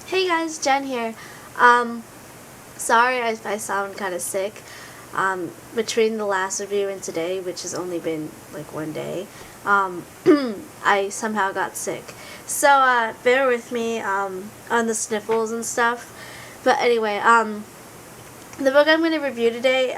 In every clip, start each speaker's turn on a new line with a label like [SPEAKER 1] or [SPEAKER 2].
[SPEAKER 1] Hey guys, Jen here. Sorry if I sound kind of sick. Between the last review and today, which has only been like one day, I somehow got sick. So, bear with me, on the sniffles and stuff. But anyway, the book I'm going to review today,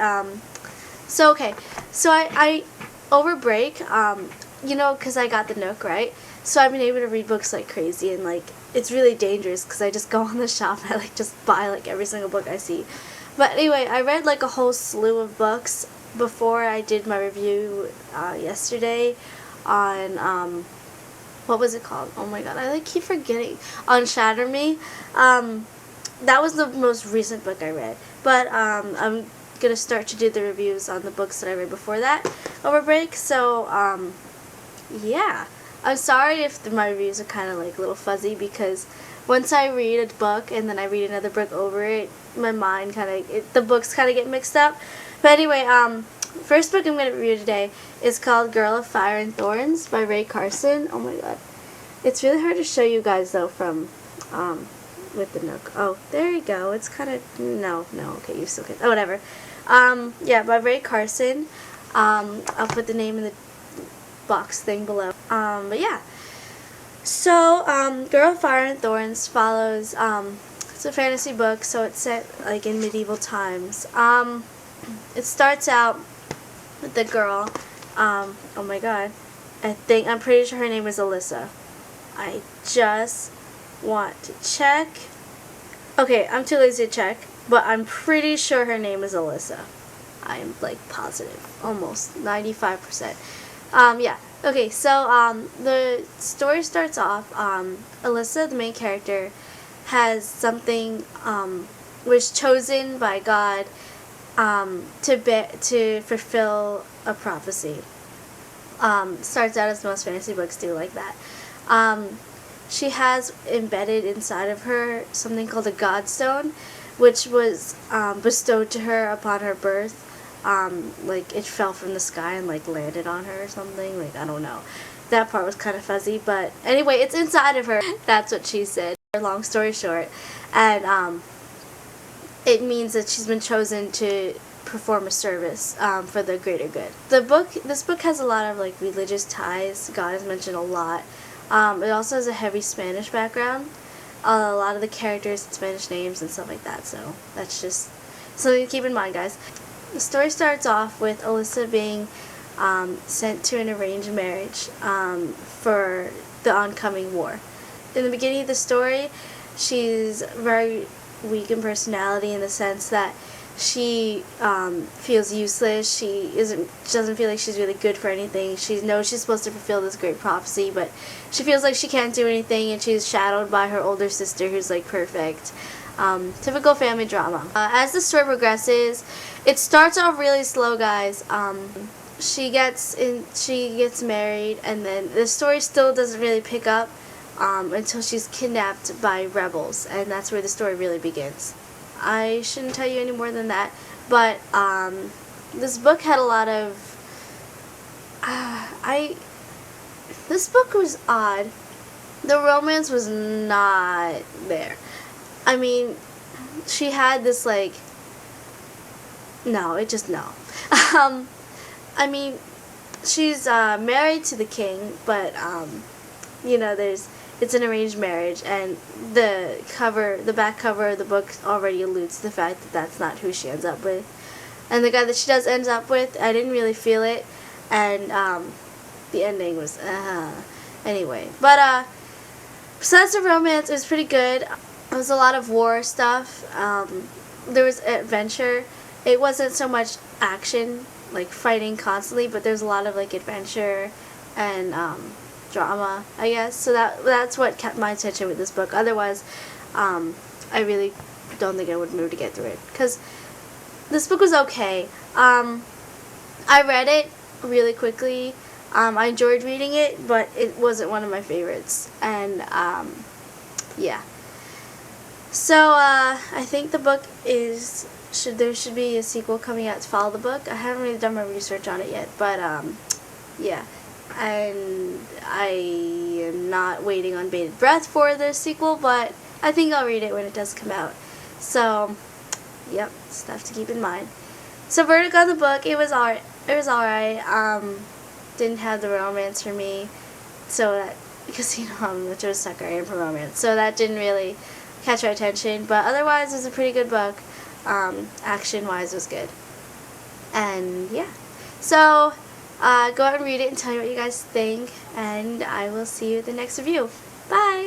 [SPEAKER 1] so I over break, because I got the Nook, right? So I've been able to read books like crazy, and like it's really dangerous because I just go on the shop and I like just buy like every single book I see. But anyway, I read like a whole slew of books before I did my review yesterday on what was it called? Oh my god, I like keep forgetting. On Shatter Me. That was the most recent book I read. But I'm gonna start to do the reviews on the books that I read before that over break. So yeah. I'm sorry if my reviews are kind of like a little fuzzy because once I read a book and then I read another book over it, my mind the books kind of get mixed up. But anyway, first book I'm going to review today is called Girl of Fire and Thorns by Rae Carson. Oh my god. It's really hard to show you guys though from, with the Nook. Oh, there you go. It's kind of, no, okay, you still can, oh, whatever. Yeah, by Rae Carson. I'll put the name in the box thing below. But yeah. So, Girl of Fire and Thorns follows, it's a fantasy book, so it's set, like, in medieval times. It starts out with the girl, oh my god, I'm pretty sure her name is Alyssa. I just want to check. Okay, I'm too lazy to check, but I'm pretty sure her name is Alyssa. I am, like, positive. Almost. 95%. Yeah. Okay, so, the story starts off, Alyssa, the main character, has something, was chosen by God, to fulfill a prophecy. Starts out as most fantasy books do like that. She has embedded inside of her something called a Godstone, which was, bestowed to her upon her birth. Like it fell from the sky and like landed on her or something, like I don't know. That part was kind of fuzzy, but anyway, it's inside of her. That's what she said. Long story short, and it means that she's been chosen to perform a service for the greater good. This book has a lot of like religious ties. God is mentioned a lot. It also has a heavy Spanish background. A lot of the characters and Spanish names and stuff like that. So that's just something to keep in mind, guys. The story starts off with Alyssa being sent to an arranged marriage for the oncoming war. In the beginning of the story, she's very weak in personality in the sense that she feels useless. She doesn't feel like she's really good for anything. She knows she's supposed to fulfill this great prophecy, but she feels like she can't do anything, and she's shadowed by her older sister who's like perfect. Typical family drama. As the story progresses, it starts off really slow, guys. She gets married, and then the story still doesn't really pick up until she's kidnapped by rebels, and that's where the story really begins. I shouldn't tell you any more than that, but this book had a lot of. This book was odd. The romance was not there. I mean, she had this, like, no. I mean, she's married to the king, but, it's an arranged marriage, and the back cover of the book already alludes to the fact that that's not who she ends up with. And the guy that she does ends up with, I didn't really feel it, and, the ending was, anyway. But, besides the romance, it was pretty good. There was a lot of war stuff. There was adventure. It wasn't so much action, like fighting constantly, but there's a lot of like adventure and drama, I guess. So that's what kept my attention with this book. Otherwise, I really don't think I would move to get through it because this book was okay. I read it really quickly. I enjoyed reading it, but it wasn't one of my favorites. And yeah. So, I think the book there should be a sequel coming out to follow the book. I haven't really done my research on it yet, but, yeah. And I am not waiting on bated breath for the sequel, but I think I'll read it when it does come out. So, yep, stuff to keep in mind. So verdict on the book, it was alright. Didn't have the romance for me, so that, because you know how much of a sucker I am for romance, so that didn't really catch my attention. But otherwise, it was a pretty good book. Action-wise, it was good. And yeah, so go out and read it and tell me what you guys think, and I will see you at the next review. Bye!